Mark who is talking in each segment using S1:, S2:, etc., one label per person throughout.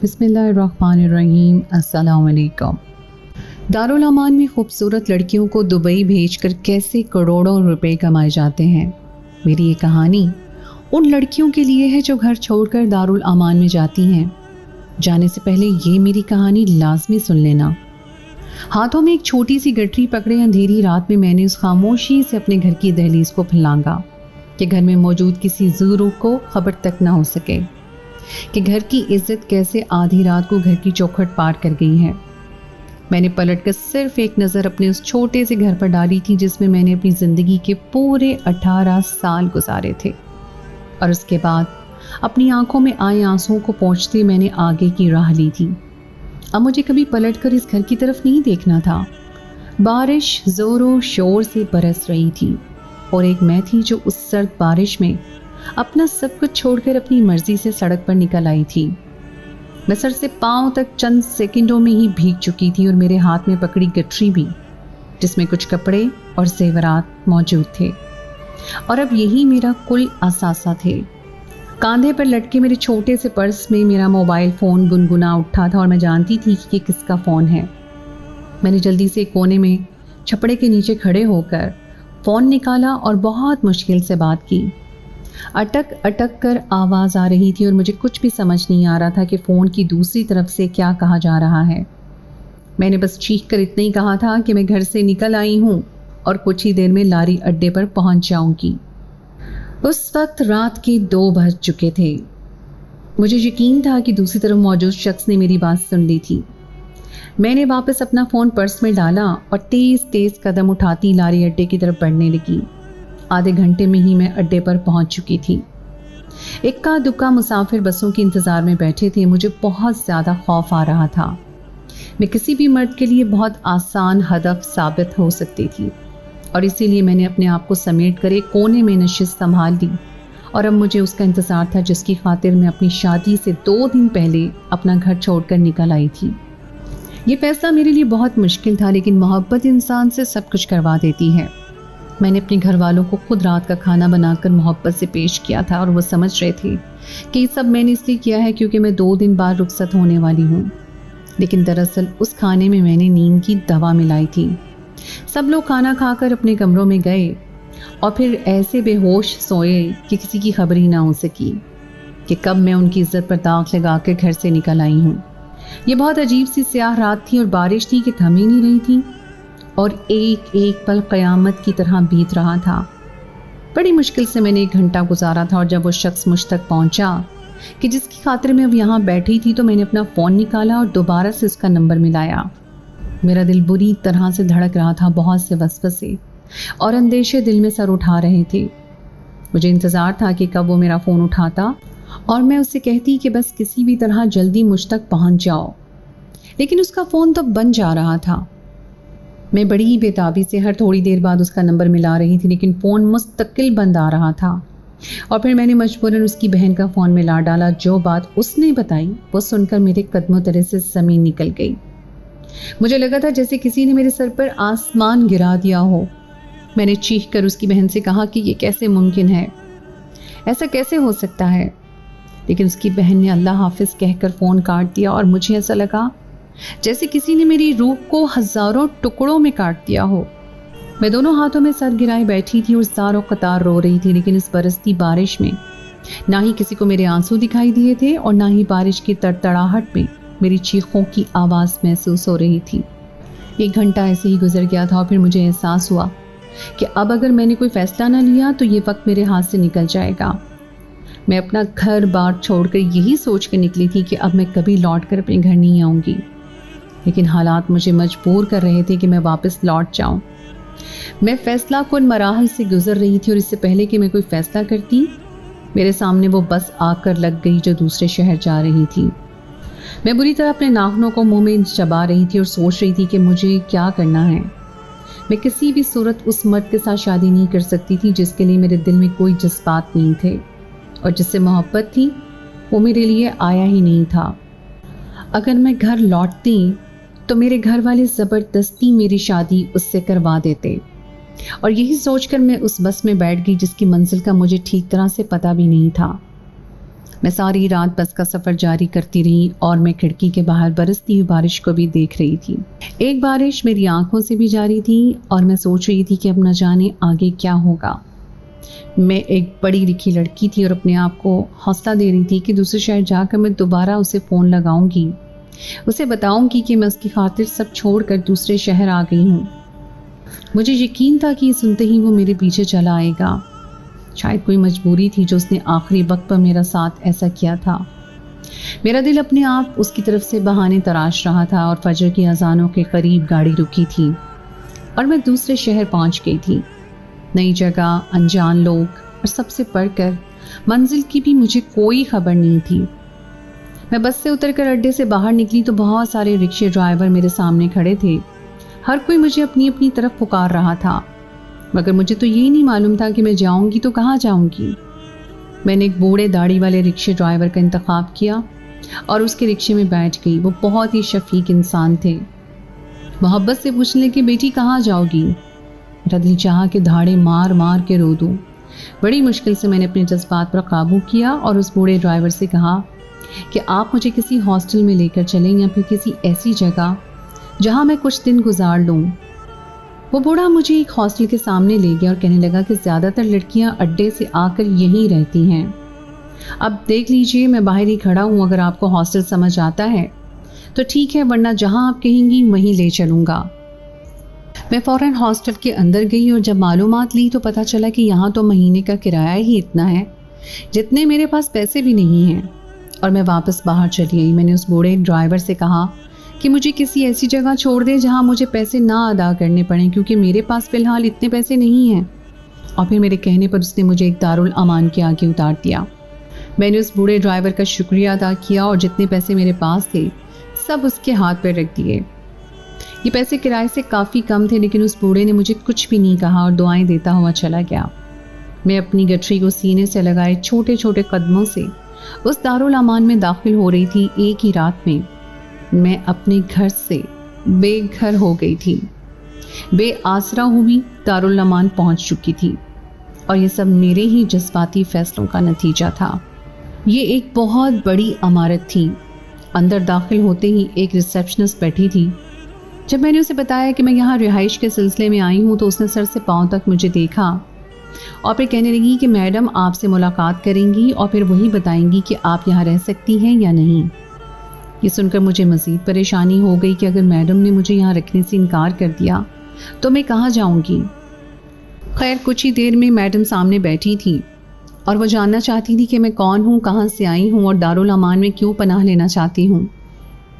S1: बिस्मिल्लाहिर्रहमानिर्रहीम। अस्सलाम वालेकुम। दारुल अमान में खूबसूरत लड़कियों को दुबई भेजकर कैसे करोड़ों रुपए कमाए जाते हैं। मेरी ये कहानी उन लड़कियों के लिए है जो घर छोड़कर दारुल अमान में जाती हैं। जाने से पहले ये मेरी कहानी लाजमी सुन लेना। हाथों में एक छोटी सी गठरी पकड़े अंधेरी रात में मैंने उस खामोशी से अपने घर की दहलीज को फलांगा कि घर में मौजूद किसी ज़रू को खबर तक ना हो सके कि घर की इज्जत कैसे आधी रात को घर की चौखट पार कर गई है। मैंने पलटकर सिर्फ एक नज़र अपने उस छोटे से घर पर डाली थी जिसमें मैंने अपनी ज़िंदगी के पूरे 18 साल गुजारे थे, और उसके बाद अपनी आंखों में आए आंसुओं को पोंछते मैंने आगे की राह ली थी। अब मुझे कभी पलटकर इस घर की तरफ नहीं देखना था। बारिश ज़ोरों शोर से बरस रही थी और एक मैं थी जो उस सर्द बारिश में अपना सब कुछ छोड़कर अपनी मर्जी से सड़क पर निकल आई थी। मैं सर से पांव तक चंद सेकंडों में ही भीग चुकी थी और मेरे हाथ में पकड़ी गठरी भी, जिसमें कुछ कपड़े और जेवरात मौजूद थे, और अब यही मेरा कुल असासा थे। कांधे पर लटके मेरे छोटे से पर्स में मेरा मोबाइल फ़ोन गुनगुना उठा था और मैं जानती थी कि ये किसका फ़ोन है। मैंने जल्दी से कोने में छपड़े के नीचे खड़े होकर फ़ोन निकाला और बहुत मुश्किल से बात की। अटक अटक कर आवाज़ आ रही थी और मुझे कुछ भी समझ नहीं आ रहा था कि फ़ोन की दूसरी तरफ से क्या कहा जा रहा है। मैंने बस चीख कर इतना ही कहा था कि मैं घर से निकल आई हूँ और कुछ ही देर में लारी अड्डे पर पहुँच जाऊँगी। उस वक्त रात के 2 बज चुके थे। मुझे यकीन था कि दूसरी तरफ मौजूद शख्स ने मेरी बात सुन ली थी। मैंने वापस अपना फ़ोन पर्स में डाला और तेज़ तेज़ कदम उठाती लारी अड्डे की तरफ बढ़ने लगी। आधे घंटे में ही मैं अड्डे पर पहुंच चुकी थी। इक्का दुक्का मुसाफिर बसों के इंतज़ार में बैठे थे। मुझे बहुत ज़्यादा खौफ आ रहा था। मैं किसी भी मर्द के लिए बहुत आसान हदफ साबित हो सकती थी, और इसीलिए मैंने अपने आप को समेट कर एक कोने में नशिस्त संभाल ली, और अब मुझे उसका इंतज़ार था जिसकी खातिर मैं अपनी शादी से 2 दिन पहले अपना घर छोड़कर निकल आई थी। ये फैसला मेरे लिए बहुत मुश्किल था, लेकिन मोहब्बत इंसान से सब कुछ करवा देती है। मैंने अपने घर वालों को खुद रात का खाना बनाकर मोहब्बत से पेश किया था, और वो समझ रहे थे कि ये सब मैंने इसलिए किया है क्योंकि मैं 2 दिन बाद रुखसत होने वाली हूँ। लेकिन दरअसल उस खाने में मैंने नींद की दवा मिलाई थी। सब लोग खाना खाकर अपने कमरों में गए और फिर ऐसे बेहोश सोए कि किसी की खबर ही ना हो सकी कि कब मैं उनकी इज्जत पर दाग लगा कर घर से निकल आई हूँ। ये बहुत अजीब सी स्याह रात थी और बारिश थी कि थम ही नहीं रही थी, और एक एक पल क़यामत की तरह बीत रहा था। बड़ी मुश्किल से मैंने 1 घंटा गुजारा था, और जब वो शख्स मुझ तक पहुंचा कि जिसकी खातिर मैं अब यहाँ बैठी थी, तो मैंने अपना फ़ोन निकाला और दोबारा से उसका नंबर मिलाया। मेरा दिल बुरी तरह से धड़क रहा था। बहुत से वसवसे और अंदेशे दिल में सर उठा रहे थे। मुझे इंतज़ार था कि कब वो मेरा फ़ोन उठाता और मैं उससे कहती कि बस किसी भी तरह जल्दी मुझ तक पहुँच जाओ, लेकिन उसका फ़ोन तो बंद जा रहा था। मैं बड़ी ही बेताबी से हर थोड़ी देर बाद उसका नंबर मिला रही थी, लेकिन फ़ोन मुस्तकिल बंद आ रहा था। और फिर मैंने मजबूरन उसकी बहन का फ़ोन मिला डाला। जो बात उसने बताई वो सुनकर मेरे कदमों तले से ज़मीन निकल गई। मुझे लगा था जैसे किसी ने मेरे सर पर आसमान गिरा दिया हो। मैंने चीख कर उसकी बहन से कहा कि ये कैसे मुमकिन है, ऐसा कैसे हो सकता है। लेकिन उसकी बहन ने अल्लाह हाफिज़ कहकर फ़ोन काट दिया, और मुझे ऐसा लगा जैसे किसी ने मेरी रूह को हज़ारों टुकड़ों में काट दिया हो। मैं दोनों हाथों में सर गिराए बैठी थी और ज़ारो कतार रो रही थी, लेकिन इस बरसती बारिश में ना ही किसी को मेरे आंसू दिखाई दिए थे और ना ही बारिश की तड़तड़ाहट में मेरी चीखों की आवाज़ महसूस हो रही थी। 1 घंटा ऐसे ही गुजर गया था और फिर मुझे एहसास हुआ कि अब अगर मैंने कोई फ़ैसला ना लिया तो ये वक्त मेरे हाथ से निकल जाएगा। मैं अपना घर बार छोड़कर यही सोच कर निकली थी कि अब मैं कभी लौट कर अपने घर नहीं आऊँगी, लेकिन हालात मुझे मजबूर कर रहे थे कि मैं वापस लौट जाऊं। मैं फ़ैसला कुन मराहल से गुजर रही थी, और इससे पहले कि मैं कोई फ़ैसला करती मेरे सामने वो बस आकर लग गई जो दूसरे शहर जा रही थी। मैं बुरी तरह अपने नाखूनों को मुंह में चबा रही थी और सोच रही थी कि मुझे क्या करना है। मैं किसी भी सूरत उस मर्द के साथ शादी नहीं कर सकती थी जिसके लिए मेरे दिल में कोई जज्बात नहीं थे, और जिससे मोहब्बत थी वो मेरे लिए आया ही नहीं था। अगर मैं घर लौटती तो मेरे घर वाले ज़बरदस्ती मेरी शादी उससे करवा देते, और यही सोचकर मैं उस बस में बैठ गई जिसकी मंजिल का मुझे ठीक तरह से पता भी नहीं था। मैं सारी रात बस का सफ़र जारी करती रही और मैं खिड़की के बाहर बरसती हुई बारिश को भी देख रही थी। एक बारिश मेरी आंखों से भी जारी थी और मैं सोच रही थी कि अब न जाने आगे क्या होगा। मैं एक पढ़ी लिखी लड़की थी और अपने आप को हौसला दे रही थी कि दूसरे शहर जाकर मैं दोबारा उसे फ़ोन लगाऊंगी, उसे बताऊंगी कि मैं उसकी खातिर सब छोड़कर दूसरे शहर आ गई हूँ। मुझे यकीन था कि सुनते ही वो मेरे पीछे चला आएगा। शायद कोई मजबूरी थी जो उसने आखिरी वक्त पर मेरा साथ ऐसा किया था। मेरा दिल अपने आप उसकी तरफ से बहाने तराश रहा था और फजर की अजानों के करीब गाड़ी रुकी थी और मैं दूसरे शहर पहुंच गई थी। नई जगह, अनजान लोग और सबसे बढ़कर मंजिल की भी मुझे कोई खबर नहीं थी। मैं बस से उतरकर अड्डे से बाहर निकली तो बहुत सारे रिक्शे ड्राइवर मेरे सामने खड़े थे। हर कोई मुझे अपनी अपनी तरफ पुकार रहा था, मगर मुझे तो यही नहीं मालूम था कि मैं जाऊंगी तो कहाँ जाऊंगी। मैंने एक बूढ़े दाढ़ी वाले रिक्शे ड्राइवर का इंतखाब किया और उसके रिक्शे में बैठ गई। वो बहुत ही शफीक इंसान थे। मोहब्बत से पूछने लगे, बेटी कहाँ जाओगी? मेरा दिल चाहा कि धाड़े मार मार के रो दूँ। बड़ी मुश्किल से मैंने अपने जज्बात पर काबू किया और उस बूढ़े ड्राइवर से कहा कि आप मुझे किसी हॉस्टल में लेकर चलें या फिर किसी ऐसी जगह जहाँ मैं कुछ दिन गुजार लूँ। वो बूढ़ा मुझे एक हॉस्टल के सामने ले गया और कहने लगा कि ज़्यादातर लड़कियां अड्डे से आकर यहीं रहती हैं। अब देख लीजिए, मैं बाहर ही खड़ा हूँ। अगर आपको हॉस्टल समझ आता है तो ठीक है, वरना जहाँ आप कहेंगी वहीं ले चलूँगा। मैं फ़ौरन हॉस्टल के अंदर गई और जब मालूमात ली तो पता चला कि यहाँ तो महीने का किराया ही इतना है जितने मेरे पास पैसे भी नहीं हैं। और मैं वापस बाहर चली आई। मैंने उस बूढ़े ड्राइवर से कहा कि मुझे किसी ऐसी जगह छोड़ दे जहाँ मुझे पैसे ना अदा करने पड़ें, क्योंकि मेरे पास फ़िलहाल इतने पैसे नहीं हैं। और फिर मेरे कहने पर उसने मुझे एक दारुल अमान के आगे उतार दिया। मैंने उस बूढ़े ड्राइवर का शुक्रिया अदा किया और जितने पैसे मेरे पास थे सब उसके हाथ पर रख दिए। ये पैसे किराए से काफ़ी कम थे, लेकिन उस बूढ़े ने मुझे कुछ भी नहीं कहा और दुआएं देता हुआ चला गया। मैं अपनी गठरी को सीने से लगाए छोटे छोटे कदमों से उस दारुल अमान में दाखिल हो रही थी। एक ही रात में मैं अपने घर से बेघर हो गई थी, बेआसरा हुई दारुल अमान पहुंच चुकी थी। और ये सब मेरे ही जज्बाती फैसलों का नतीजा था। ये एक बहुत बड़ी इमारत थी। अंदर दाखिल होते ही एक रिसेप्शनिस्ट बैठी थी। जब मैंने उसे बताया कि मैं यहाँ रिहाइश के सिलसिले में आई हूँ तो उसने सर से पाँव तक मुझे देखा और फिर कहने लगी कि मैडम आपसे मुलाकात करेंगी और फिर वही बताएंगी कि आप यहाँ रह सकती हैं या नहीं। ये सुनकर मुझे मज़ीद परेशानी हो गई कि अगर मैडम ने मुझे यहाँ रखने से इनकार कर दिया तो मैं कहाँ जाऊँगी। खैर, कुछ ही देर में मैडम सामने बैठी थी और वो जानना चाहती थी कि मैं कौन हूँ, कहाँ से आई हूँ और दारुल अमान में क्यों पनाह लेना चाहती हूँ।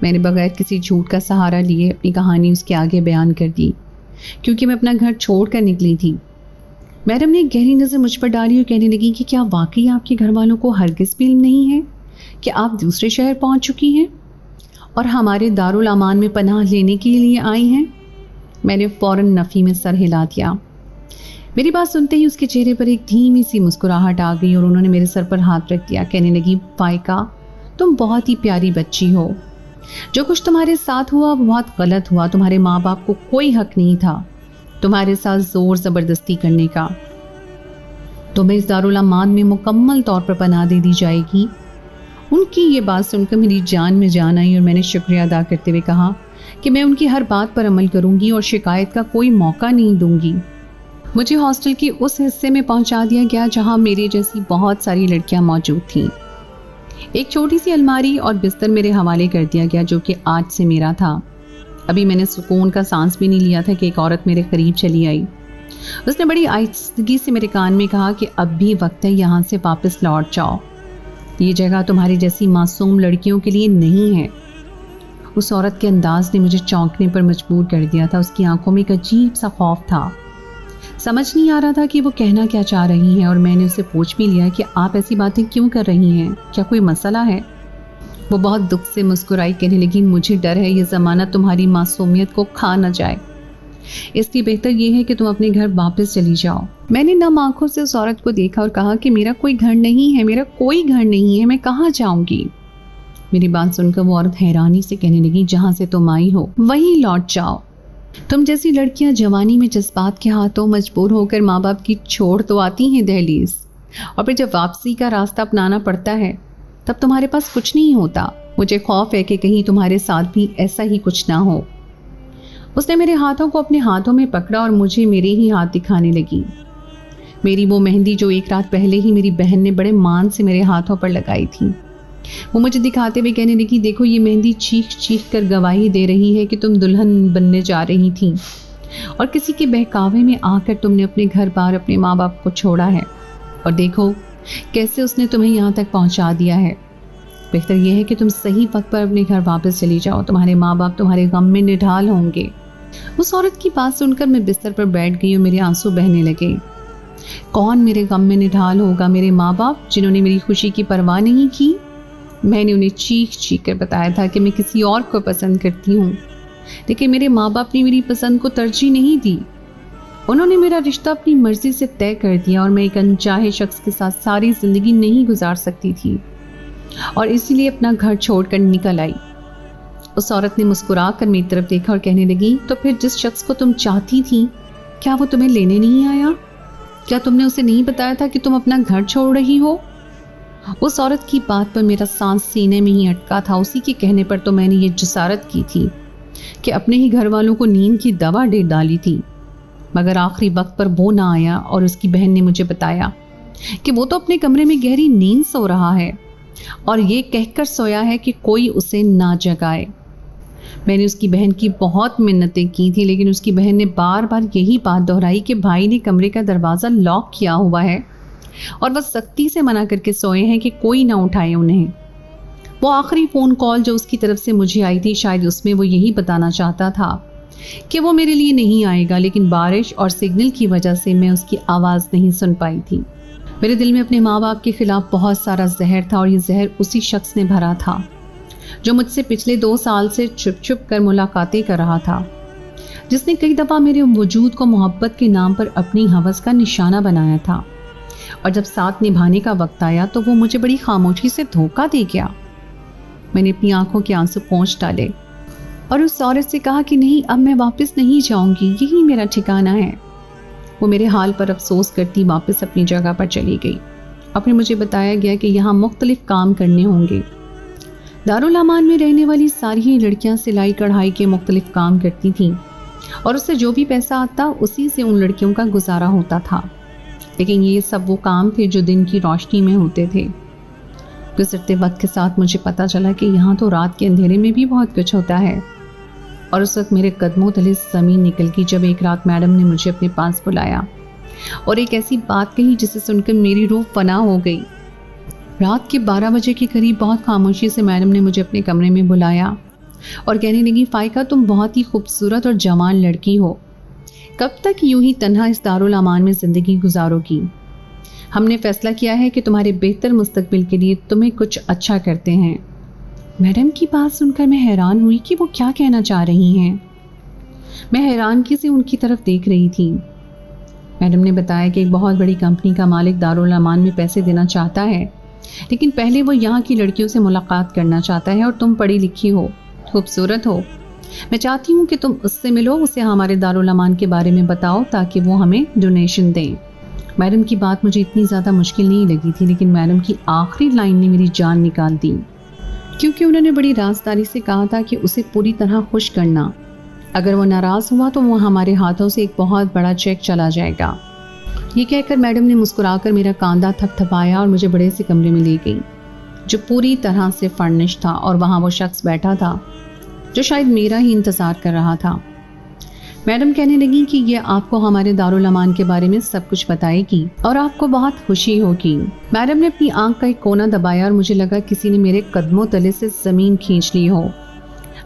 S1: मैंने बगैर किसी झूठ का सहारा लिए अपनी कहानी उसके आगे बयान कर दी, क्योंकि मैं अपना घर छोड़ कर निकली थी। मैडम ने एक गहरी नज़र मुझ पर डाली और कहने लगी कि क्या वाकई आपके घर वालों को हरगिज़ भी इल्म नहीं है कि आप दूसरे शहर पहुंच चुकी हैं और हमारे दारुल अमान में पनाह लेने के लिए आई हैं। मैंने फ़ौरन नफ़ी में सर हिला दिया। मेरी बात सुनते ही उसके चेहरे पर एक धीमी सी मुस्कुराहट आ गई और उन्होंने मेरे सर पर हाथ रख दिया। कहने लगी, फाइका, तुम बहुत ही प्यारी बच्ची हो। जो कुछ तुम्हारे साथ हुआ वो बहुत गलत हुआ। तुम्हारे माँ बाप को कोई हक नहीं था तुम्हारे साथ ज़ोर ज़बरदस्ती करने का। तुम्हें इस दारुल अमान में मुकम्मल तौर पर पनाह दे दी जाएगी। उनकी ये बात सुनकर मेरी जान में जान आई और मैंने शुक्रिया अदा करते हुए कहा कि मैं उनकी हर बात पर अमल करूंगी और शिकायत का कोई मौका नहीं दूंगी। मुझे हॉस्टल के उस हिस्से में पहुंचा दिया गया जहां मेरे जैसी बहुत सारी लड़कियां मौजूद थीं। एक छोटी सी अलमारी और बिस्तर मेरे हवाले कर दिया गया, जो कि आज से मेरा था। अभी मैंने सुकून का सांस भी नहीं लिया था कि एक औरत मेरे करीब चली आई। उसने बड़ी आहिस्तगी से मेरे कान में कहा कि अब भी वक्त है यहाँ से वापस लौट जाओ। ये जगह तुम्हारी जैसी मासूम लड़कियों के लिए नहीं है। उस औरत के अंदाज ने मुझे चौंकने पर मजबूर कर दिया था। उसकी आंखों में एक अजीब सा खौफ था। समझ नहीं आ रहा था कि वो कहना क्या चाह रही हैं और मैंने उसे पूछ भी लिया कि आप ऐसी बातें क्यों कर रही हैं, क्या कोई मसला है। वो बहुत दुख से मुस्कुराई, कहने लगी, मुझे डर है ये ज़माना तुम्हारी मासूमियत को खा न जाए, इसलिए बेहतर ये है कि तुम अपने घर वापस चली जाओ। मैंने नम आंखों से उस औरत को देखा और कहा कि मेरा कोई घर नहीं है, मेरा कोई घर नहीं है, मैं कहाँ जाऊंगी। मेरी बात सुनकर वो औरत हैरानी से कहने लगी, जहाँ से तुम आई हो वहीं लौट जाओ। तुम जैसी लड़कियां जवानी में जज्बात के हाथों मजबूर होकर माँ बाप की छोड़ तो आती हैं दहलीज, और फिर जब वापसी का रास्ता अपनाना पड़ता है तब तुम्हारे पास कुछ नहीं होता। मुझे खौफ है कि कहीं तुम्हारे साथ भी ऐसा ही कुछ ना हो। उसने मेरे हाथों को अपने हाथों में पकड़ा और मुझे मेरे ही हाथ दिखाने लगी। मेरी वो मेहंदी जो एक रात पहले ही मेरी बहन ने बड़े मान से मेरे हाथों पर लगाई थी, वो मुझे दिखाते हुए कहने लगी, देखो ये मेहंदी चीख चीख कर गवाही दे रही है कि तुम दुल्हन बनने जा रही थी और किसी के बहकावे में आकर तुमने अपने घर बार अपने माँ बाप को छोड़ा है, और देखो कैसे उसने तुम्हें यहाँ तक पहुँचा दिया है। बेहतर यह है कि तुम सही वक्त पर अपने घर वापस चली जाओ, तुम्हारे माँ बाप तुम्हारे गम में निढाल होंगे। उस औरत की बात सुनकर मैं बिस्तर पर बैठ गई और मेरे आंसू बहने लगे। कौन मेरे गम में निढाल होगा? मेरे माँ बाप, जिन्होंने मेरी खुशी की परवाह नहीं की। मैंने उन्हें चीख चीख कर बताया था कि मैं किसी और को पसंद करती हूँ, लेकिन मेरे माँ बाप ने मेरी पसंद को तरजीह नहीं दी। उन्होंने मेरा रिश्ता अपनी मर्जी से तय कर दिया और मैं एक अनचाहे शख्स के साथ सारी जिंदगी नहीं गुजार सकती थी और इसीलिए अपना घर छोड़कर निकल आई। उस औरत ने मुस्कुरा कर मेरी तरफ देखा और कहने लगी, तो फिर जिस शख्स को तुम चाहती थी, क्या वो तुम्हें लेने नहीं आया? क्या तुमने उसे नहीं बताया था कि तुम अपना घर छोड़ रही हो? उस औरत की बात पर मेरा सांस सीने में ही अटका था। उसी के कहने पर तो मैंने ये जसारत की थी कि अपने ही घर वालों को नींद की दवा दे डाली थी, मगर आखिरी वक्त पर वो ना आया और उसकी बहन ने मुझे बताया कि वो तो अपने कमरे में गहरी नींद सो रहा है और ये कहकर सोया है कि कोई उसे ना जगाए। मैंने उसकी बहन की बहुत मिन्नतें की थी, लेकिन उसकी बहन ने बार बार यही बात दोहराई कि भाई ने कमरे का दरवाज़ा लॉक किया हुआ है और वह सख्ती से मना करके सोए हैं कि कोई ना उठाए उन्हें। वो आखिरी फ़ोन कॉल जो उसकी तरफ से मुझे आई थी, शायद उसमें वो यही बताना चाहता था कि वो मेरे लिए नहीं आएगा, लेकिन बारिश और सिग्नल की वजह से मैं उसकी आवाज़ नहीं सुन पाई थी। मेरे दिल में अपने माँ बाप के खिलाफ बहुत सारा जहर था और ये जहर उसी शख्स ने भरा था जो मुझसे पिछले 2 साल से छुप छुप कर मुलाकातें कर रहा था, जिसने कई दफ़ा मेरे वजूद को मोहब्बत के नाम पर अपनी हवस का निशाना बनाया था, और जब साथ निभाने का वक्त आया तो वो मुझे बड़ी खामोशी से धोखा दे गया। मैंने अपनी आंखों के आंसू पोंछ डाले और उस औरत से कहा कि नहीं, अब मैं वापस नहीं जाऊंगी, यही मेरा ठिकाना है। वो मेरे हाल पर अफसोस करती वापस अपनी जगह पर चली गई। और फिर मुझे बताया गया कि यहाँ मुख्तलिफ काम करने होंगे। दारुल अमान में रहने वाली सारी ही लड़कियाँ सिलाई कढ़ाई के मुख्तलिफ काम करती थीं और उससे जो भी पैसा आता उसी से उन लड़कियों का गुजारा होता था, लेकिन ये सब वो काम थे जो दिन की रोशनी में होते थे। गुजरते वक्त के साथ मुझे पता चला कि यहाँ तो रात के अंधेरे में भी बहुत कुछ होता है, और उस वक्त मेरे कदमों तले ज़मीन निकल गई जब एक रात मैडम ने मुझे अपने पास बुलाया और एक ऐसी बात कही जिसे सुनकर मेरी रूह फना हो गई। रात के 12 बजे के करीब बहुत खामोशी से मैडम ने मुझे अपने कमरे में बुलाया और कहने लगी, फ़ाइका, तुम बहुत ही खूबसूरत और जवान लड़की हो, कब तक यूं ही तन्हा इस दारुल अमान में ज़िंदगी गुजारोगी? हमने फैसला किया है कि तुम्हारे बेहतर मुस्तकबिल के लिए तुम्हें कुछ अच्छा करते हैं। मैडम की बात सुनकर मैं हैरान हुई कि वो क्या कहना चाह रही हैं। मैं हैरानगी से उनकी तरफ देख रही थी। मैडम ने बताया कि एक बहुत बड़ी कंपनी का मालिक दारुल अमान में पैसे देना चाहता है, लेकिन पहले वो यहाँ की लड़कियों से मुलाकात करना चाहता है, और तुम पढ़ी लिखी हो, खूबसूरत हो। मैं चाहती हूँ कि तुम उससे मिलो, उसे हमारे दारुल अमान के बारे में बताओ ताकि वो हमें डोनेशन दें। मैडम की बात मुझे इतनी ज़्यादा मुश्किल नहीं लगी थी, लेकिन मैडम की आखिरी लाइन ने मेरी जान निकाल दी, क्योंकि उन्होंने बड़ी राजदारी से कहा था कि उसे पूरी तरह खुश करना। अगर वो नाराज़ हुआ तो वो हमारे हाथों से एक बहुत बड़ा चेक चला जाएगा। ये कहकर मैडम ने मुस्कुराकर मेरा कांधा थपथपाया और मुझे बड़े से कमरे में ले गई जो पूरी तरह से फर्निश था, और वहाँ वो शख्स बैठा था जो शायद मेरा ही इंतज़ार कर रहा था। मैडम कहने लगी कि ये आपको हमारे दारुल अमान के बारे में सब कुछ बताएगी और आपको बहुत खुशी होगी। मैडम ने अपनी आंख का एक कोना दबाया और मुझे लगा किसी ने मेरे कदमों तले से ज़मीन खींच ली हो।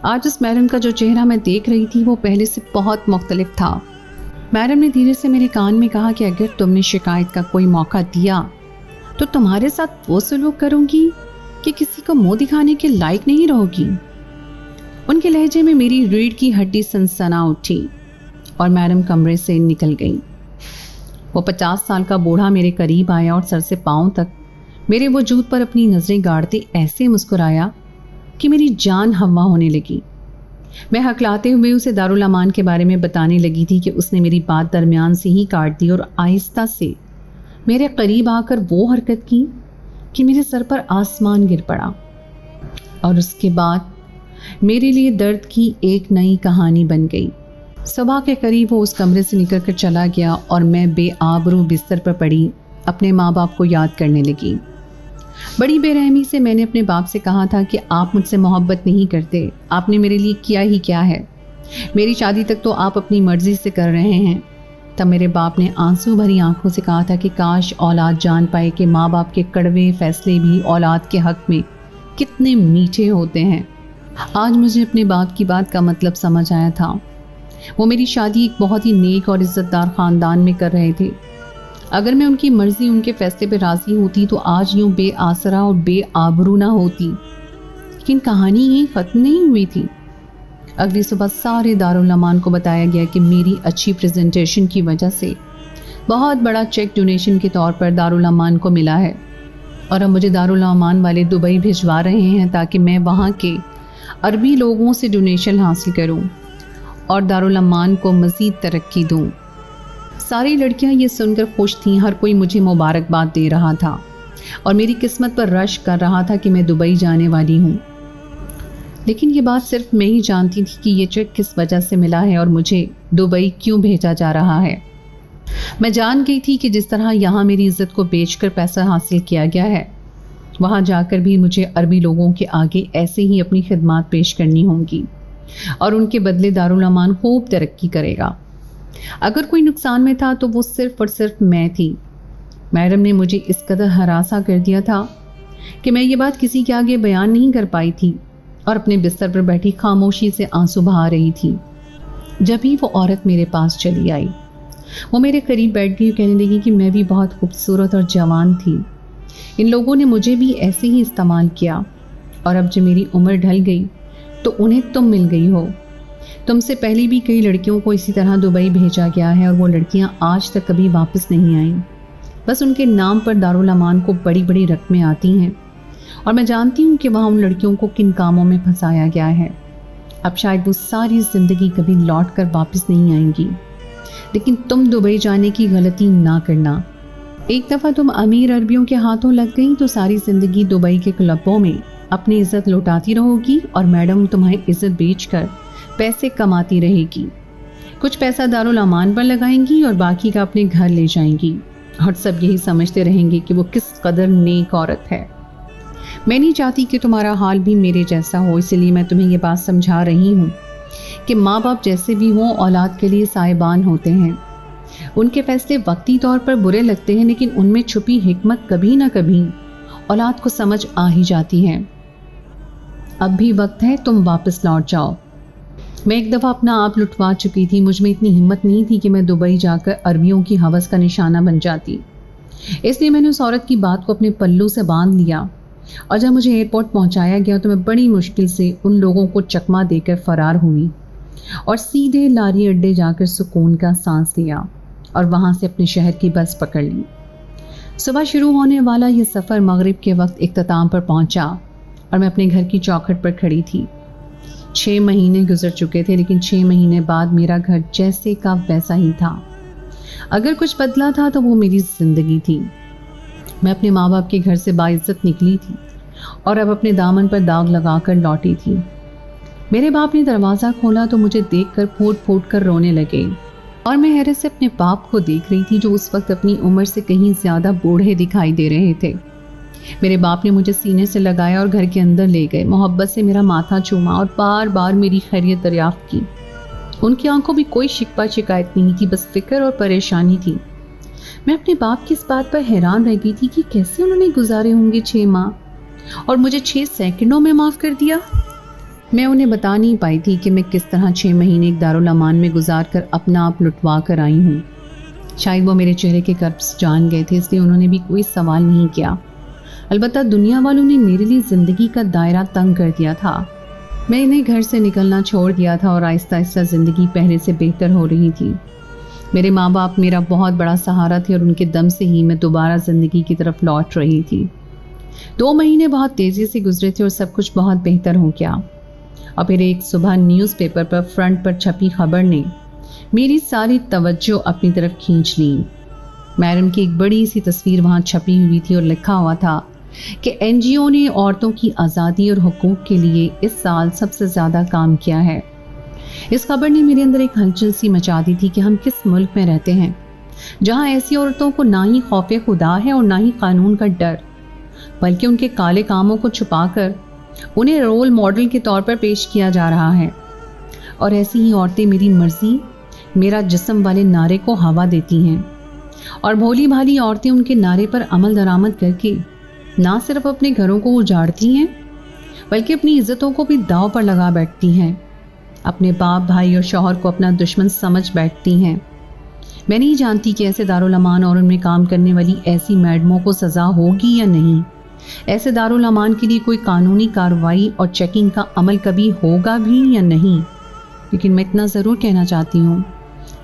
S1: आज उस मैडम का जो चेहरा मैं देख रही थी वो पहले से बहुत मुख्तलिफ था। मैडम ने धीरे से मेरे कान में कहा कि अगर तुमने शिकायत का कोई मौका दिया तो तुम्हारे साथ वो सलूक करूँगी कि किसी को मुँह दिखाने के लायक नहीं रहोगी। उनके लहजे में मेरी रीढ़ की हड्डी सनसना उठी और मैडम कमरे से निकल गई। वो 50 साल का बूढ़ा मेरे करीब आया और सर से पांव तक मेरे वजूद पर अपनी नज़रें गाड़ते ऐसे मुस्कुराया कि मेरी जान हवा होने लगी। मैं हकलाते हुए उसे दारुल अमान के बारे में बताने लगी थी कि उसने मेरी बात दरमियान से ही काट दी और आहिस्ता से मेरे करीब आकर वो हरकत की कि मेरे सर पर आसमान गिर पड़ा और उसके बाद मेरे लिए दर्द की एक नई कहानी बन गई। सुबह के करीब वो उस कमरे से निकल कर चला गया और मैं बेआबरू बिस्तर पर पड़ी अपने माँ बाप को याद करने लगी। बड़ी बेरहमी से मैंने अपने बाप से कहा था कि आप मुझसे मोहब्बत नहीं करते, आपने मेरे लिए किया ही क्या है, मेरी शादी तक तो आप अपनी मर्जी से कर रहे हैं। तब मेरे बाप ने आंसू भरी आंखों से कहा था कि काश औलाद जान पाए कि माँ बाप के कड़वे फैसले भी औलाद के हक में कितने मीठे होते हैं। आज मुझे अपने बाप की बात का मतलब समझ आया था। वो मेरी शादी एक बहुत ही नेक और इज्जतदार ख़ानदान में कर रहे थे। अगर मैं उनकी मर्ज़ी उनके फैसले पर राज़ी होती तो आज यूँ बेआसरा और बेआबरू ना होती। लेकिन कहानी यहीं ख़त्म नहीं हुई थी। अगली सुबह सारे दारुल अमान को बताया गया कि मेरी अच्छी प्रेजेंटेशन की वजह से बहुत बड़ा चेक डोनेशन के तौर पर दारुल अमान को मिला है और अब मुझे दारुल अमान वाले दुबई भिजवा रहे हैं ताकि मैं वहाँ के अरबी लोगों से डोनेशन हासिल करूँ और दारुल अमान को मज़ीद तरक्की दूँ। सारी लड़कियाँ ये सुनकर खुश थीं, हर कोई मुझे मुबारकबाद दे रहा था और मेरी किस्मत पर रश कर रहा था कि मैं दुबई जाने वाली हूँ। लेकिन ये बात सिर्फ मैं ही जानती थी कि ये चेक किस वजह से मिला है और मुझे दुबई क्यों भेजा जा रहा है। मैं जान गई थी कि जिस तरह यहाँ मेरी इज्जत को बेचकर पैसा हासिल किया गया है, वहाँ जाकर भी मुझे अरबी लोगों के आगे ऐसे ही अपनी खिदमात पेश करनी होंगी और उनके बदले दारुल अमान खूब तरक्की करेगा। अगर कोई नुकसान में था तो वो सिर्फ और सिर्फ मैं थी। मैडम ने मुझे इस कदर हरासा कर दिया था कि मैं ये बात किसी के आगे बयान नहीं कर पाई थी और अपने बिस्तर पर बैठी खामोशी से आंसू बहा रही थी। जब ही वो औरत मेरे पास चली आई, वो मेरे करीब बैठ गई और कहने लगी कि मैं भी बहुत खूबसूरत और जवान थी। इन लोगों ने मुझे भी ऐसे ही इस्तेमाल किया और अब जब मेरी उम्र ढल गई तो उन्हें तुम मिल गई हो। तुमसे पहले भी कई लड़कियों को इसी तरह दुबई भेजा गया है और वो लड़कियां आज तक कभी वापस नहीं आईं। बस उनके नाम पर दारुल अमान को बड़ी बड़ी रकमें आती हैं और मैं जानती हूँ कि वहाँ उन लड़कियों को किन कामों में फंसाया गया है। अब शायद वो सारी ज़िंदगी कभी लौट कर वापस नहीं आएंगी। लेकिन तुम दुबई जाने की गलती ना करना। एक दफ़ा तुम अमीर अरबियों के हाथों लग गई तो सारी ज़िंदगी दुबई के क्लबों में अपनी इज्जत लुटाती रहोगी और मैडम तुम्हारी इज्जत बेचकर पैसे कमाती रहेगी। कुछ पैसा दारुल अमान पर लगाएंगी और बाकी का अपने घर ले जाएंगी और सब यही समझते रहेंगे कि वो किस कदर नेक औरत है। मैं नहीं चाहती कि तुम्हारा हाल भी मेरे जैसा हो, इसलिए मैं तुम्हें ये बात समझा रही हूँ कि माँ बाप जैसे भी हों औलाद के लिए साहिबान होते हैं। उनके फैसले वक्ती तौर पर बुरे लगते हैं लेकिन उनमें छुपी हिकमत कभी ना कभी औलाद को समझ आ ही जाती है। अब भी वक्त है, तुम वापस लौट जाओ। मैं एक दफ़ा अपना आप लुटवा चुकी थी। मुझ में इतनी हिम्मत नहीं थी कि मैं दुबई जाकर अरबियों की हवस का निशाना बन जाती। इसलिए मैंने उस औरत की बात को अपने पल्लू से बांध लिया और जब मुझे एयरपोर्ट पहुंचाया गया तो मैं बड़ी मुश्किल से उन लोगों को चकमा देकर फरार हुई और सीधे लारी अड्डे जाकर सुकून का सांस लिया और वहाँ से अपने शहर की बस पकड़ ली। सुबह शुरू होने वाला ये सफ़र मगरिब के वक्त इख्तिताम पर पहुँचा और मैं अपने घर की चौखट पर खड़ी थी। 6 महीने गुजर चुके थे लेकिन 6 महीने बाद मेरा घर जैसे का वैसा ही था। अगर कुछ बदला था तो वो मेरी ज़िंदगी थी। मैं अपने माँ बाप के घर से बाइज्जत निकली थी और अब अपने दामन पर दाग लगाकर लौटी थी। मेरे बाप ने दरवाज़ा खोला तो मुझे देखकर फूट फूट कर रोने लगे और मैं हैरत से अपने बाप को देख रही थी जो उस वक्त अपनी उम्र से कहीं ज़्यादा बूढ़े दिखाई दे रहे थे। मेरे बाप ने मुझे सीने से लगाया और घर के अंदर ले गए। मोहब्बत से मेरा माथा चूमा और बार बार मेरी खैरियत दरियाफ्त की। उनकी आंखों में कोई शिकवा शिकायत नहीं थी, बस फिक्र और परेशानी थी। मैं अपने बाप की इस बात पर हैरान रह गई थी कि कैसे उन्होंने गुजारे होंगे 6 माह और मुझे 6 सेकंडों में माफ़ कर दिया। मैं उन्हें बता नहीं पाई थी कि मैं किस तरह 6 महीने एक दारुल अमान में गुजार कर अपना आप लुटवा कर आई हूँ। शायद वो मेरे चेहरे के कर्ब्स जान गए थे, इसलिए उन्होंने भी कोई सवाल नहीं किया। अलबत्ता दुनिया वालों ने मेरे लिए ज़िंदगी का दायरा तंग कर दिया था। मैं इन्हें घर से निकलना छोड़ दिया था और आहिस्ता आहिस्ता ज़िंदगी पहले से बेहतर हो रही थी। मेरे माँ बाप मेरा बहुत बड़ा सहारा थे और उनके दम से ही मैं दोबारा ज़िंदगी की तरफ लौट रही थी। 2 महीने बहुत तेज़ी से गुजरे थे और सब कुछ बहुत बेहतर हो गया। और फिर एक सुबह न्यूज़पेपर पर फ्रंट पर छपी खबर ने मेरी सारी तवज्जो अपनी तरफ खींच ली। मैडम की एक बड़ी सी तस्वीर वहाँ छपी हुई थी और लिखा हुआ था, کہ NGO نے عورتوں کی آزادی اور حقوق کے لیے اس سال سب سے زیادہ کام کیا ہے۔ اس خبر نے میرے اندر ایک ہلچل سی مچا دی تھی کہ ہم کس ملک میں رہتے ہیں جہاں ایسی عورتوں کو نہ ہی خوف خدا ہے اور نہ ہی قانون کا ڈر، بلکہ ان کے کالے کاموں کو چھپا کر انہیں رول ماڈل کے طور پر پیش کیا جا رہا ہے۔ اور ایسی ہی عورتیں میری مرضی میرا جسم والے نعرے کو ہوا دیتی ہیں، اور بھولی بھالی عورتیں ان کے نعرے پر عمل درآمد کر کے نہ صرف اپنے گھروں کو اجاڑتی ہیں بلکہ اپنی عزتوں کو بھی داؤ پر لگا بیٹھتی ہیں، اپنے باپ بھائی اور شوہر کو اپنا دشمن سمجھ بیٹھتی ہیں۔ میں نہیں جانتی کہ ایسے دارالامان اور ان میں کام کرنے والی ایسی میڈموں کو سزا ہوگی یا نہیں، ایسے دارالامان کے لیے کوئی قانونی کارروائی اور چیکنگ کا عمل کبھی ہوگا بھی یا نہیں، لیکن میں اتنا ضرور کہنا چاہتی ہوں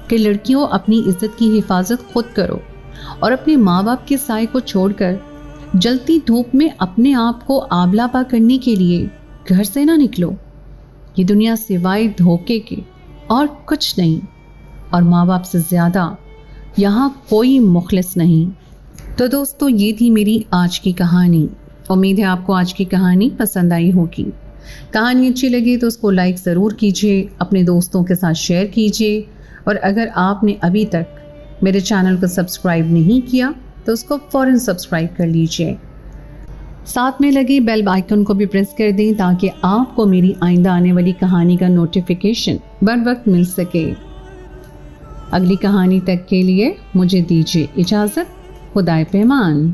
S1: کہ لڑکیوں اپنی عزت کی حفاظت خود کرو اور اپنے ماں باپ کے سائے کو چھوڑ کر جلتی دھوپ میں اپنے آپ کو آبلا پا کرنے کے لیے گھر سے نہ نکلو۔ یہ دنیا سوائے دھوکے کے اور کچھ نہیں، اور ماں باپ سے زیادہ یہاں کوئی مخلص نہیں۔ تو دوستو، یہ تھی میری آج کی کہانی۔ امید ہے آپ کو آج کی کہانی پسند آئی ہوگی۔ کہانی اچھی لگی تو اس کو لائک ضرور کیجیے، اپنے دوستوں کے ساتھ شیئر کیجیے، اور اگر آپ نے ابھی تک میرے چینل کو سبسکرائب نہیں کیا تو اس کو فوراً سبسکرائب کر لیجیے، ساتھ میں لگی بیل آئیکن کو بھی پریس کر دیں تاکہ آپ کو میری آئندہ آنے والی کہانی کا نوٹیفیکیشن بر وقت مل سکے۔ اگلی کہانی تک کے لیے مجھے دیجیے اجازت۔ خدائے پیمان۔